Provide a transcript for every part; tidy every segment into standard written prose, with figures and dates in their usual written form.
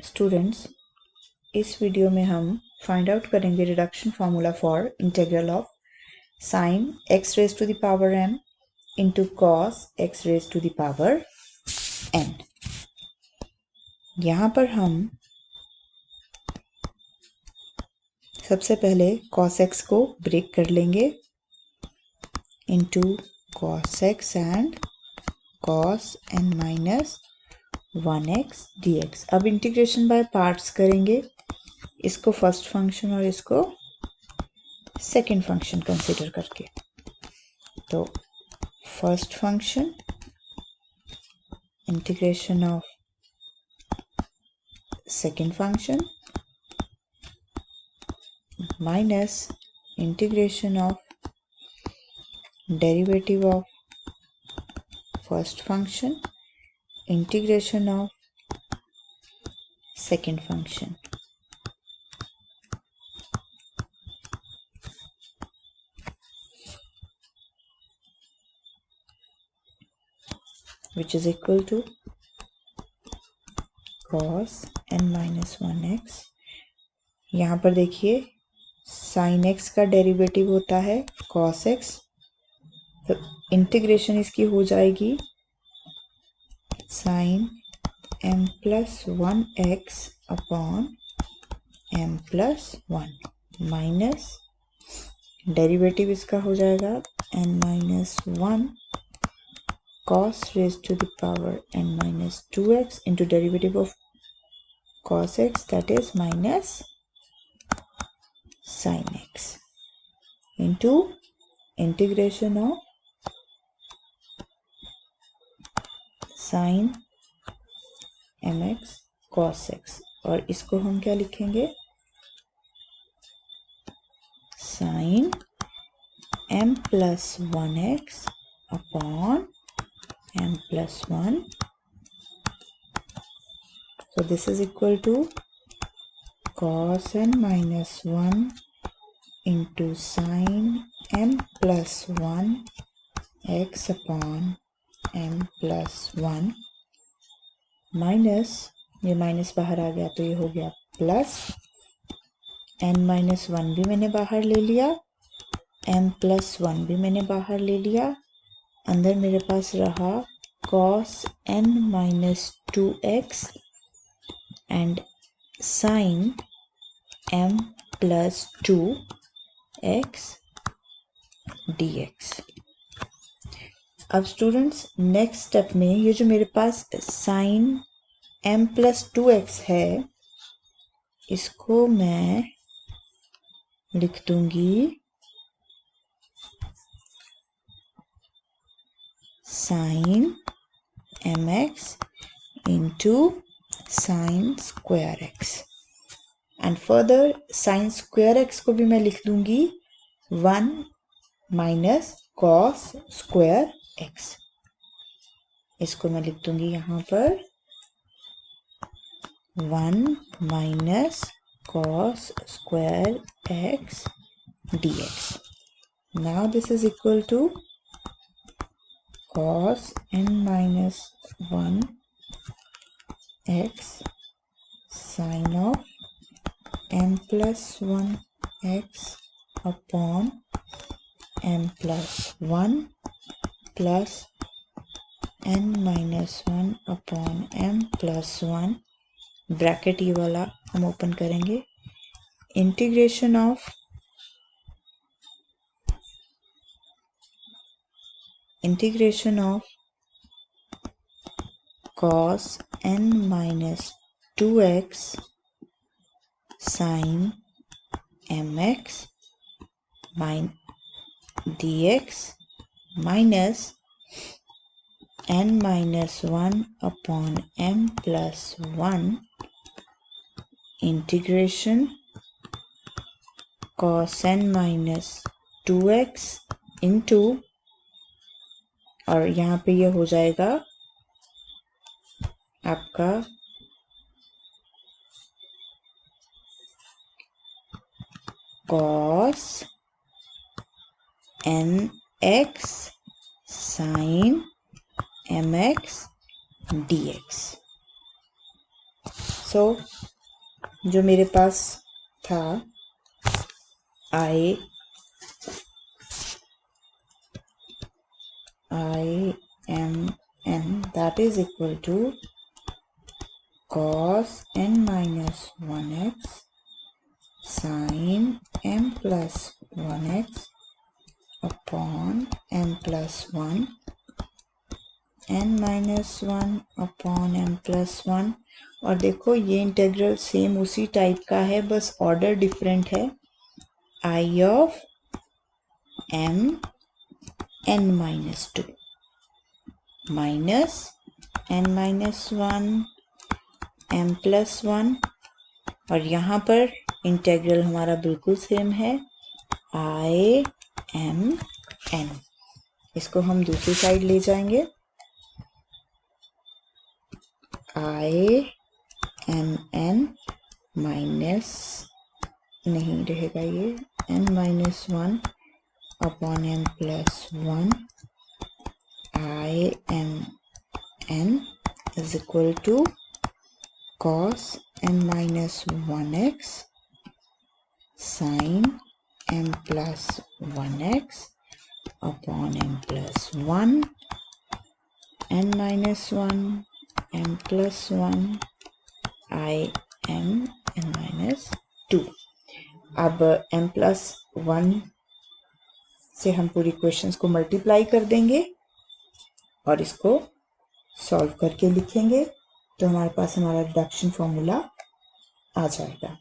Students, इस video में हम फाइंड आउट करेंगे reduction formula for integral of sine x raise to the power m into cos x raise to the power n। यहाँ पर हम सबसे पहले cos x को ब्रेक कर लेंगे into cos x and cos n minus 1x dx। अब integration by parts करेंगे, इसको फर्स्ट फंक्शन और इसको सेकंड फंक्शन कंसीडर करके। तो first function integration of second function minus integration of derivative of first function integration of second function। which is equal to cos n minus 1x। यहाँ पर देखिए sin x का derivative होता है cos x, तो integration इसकी हो जाएगी sin m plus 1x upon m plus 1 minus derivative इसका हो जाएगा n minus 1 cos raised to the power n minus 2x into derivative of cos x, that is minus sin x into integration of sin mx cos x। और इसको हम क्या लिखेंगे, sin m plus 1x upon m plus 1। so this is equal to cos n minus 1 into sin m plus 1 x upon m plus 1 minus, ये minus बाहर आ गया तो ये हो गया प्लस n माइनस 1 भी मैंने बाहर ले लिया, m प्लस 1 भी मैंने बाहर ले लिया, अंदर मेरे पास रहा cos n minus 2x and sin m plus 2x dx। अब स्टूडेंट्स नेक्स्ट स्टेप में ये जो मेरे पास sin m प्लस 2x है, इसको मैं लिख दूंगी sin mx into sin square x and further sin square x को भी मैं लिख दूंगी 1 माइनस cos स्क्वायर x। इसको मैं लिख दूंगी यहाँ पर 1 minus cos square x dx। now this is equal to cos n minus 1 x sin of m plus 1 x upon m plus 1 plus n minus 1 upon m plus 1 bracket ये वाला हम open करेंगे, integration of cos n minus 2x sin mx dx minus n minus 1 upon m plus 1 integration cos n minus 2x into, और यहाँ पे ये हो जाएगा आपका cos n x sin mx dx। सो जो मेरे पास था I m n, that is equal to cos n minus 1x sin m plus 1x upon m plus 1 n minus 1 upon m plus 1। और देखो ये इंटेग्रल सेम उसी type का है, बस ऑर्डर डिफरेंट है। I of m n minus 2 minus n minus 1 m plus 1, और यहाँ पर इंटेग्रल हमारा बिल्कुल सेम है I m n। इसको हम दूसरी साइड ले जाएंगे, I m n माइनस नहीं रहेगा ये n minus 1 upon m plus 1 I m n is equal to cos n minus 1x sin m plus 1x upon m plus 1 n minus 1 m plus 1 I m n minus 2। अब m plus 1 से हम पूरी questions को multiply कर देंगे और इसको solve करके लिखेंगे, तो हमारे पास हमारा रिडक्शन फॉर्मूला आ जाएगा।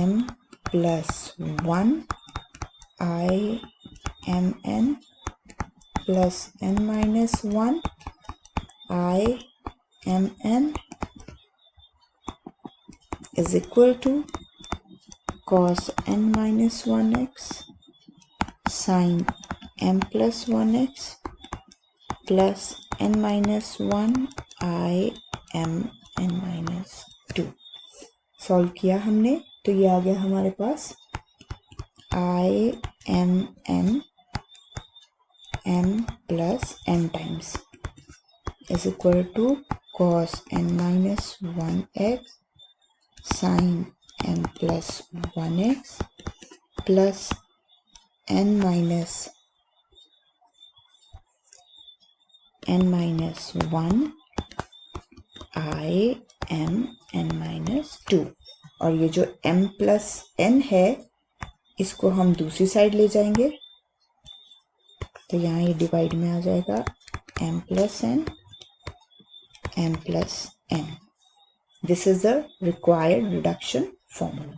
m plus 1 I m n plus n minus 1 I m n is equal to cos n minus 1x sin m plus 1x plus n minus 1 I m n minus 2। Solve किया हमने तो ये आ गया हमारे पास I m n m plus n times is equal to cos n minus 1x sin m plus 1x plus n minus 1 I m n minus 2। और ये जो m plus n है इसको हम दूसरी साइड ले जाएंगे, तो यहाँ ये डिवाइड में आ जाएगा m plus n m plus n। This is the required reduction formula.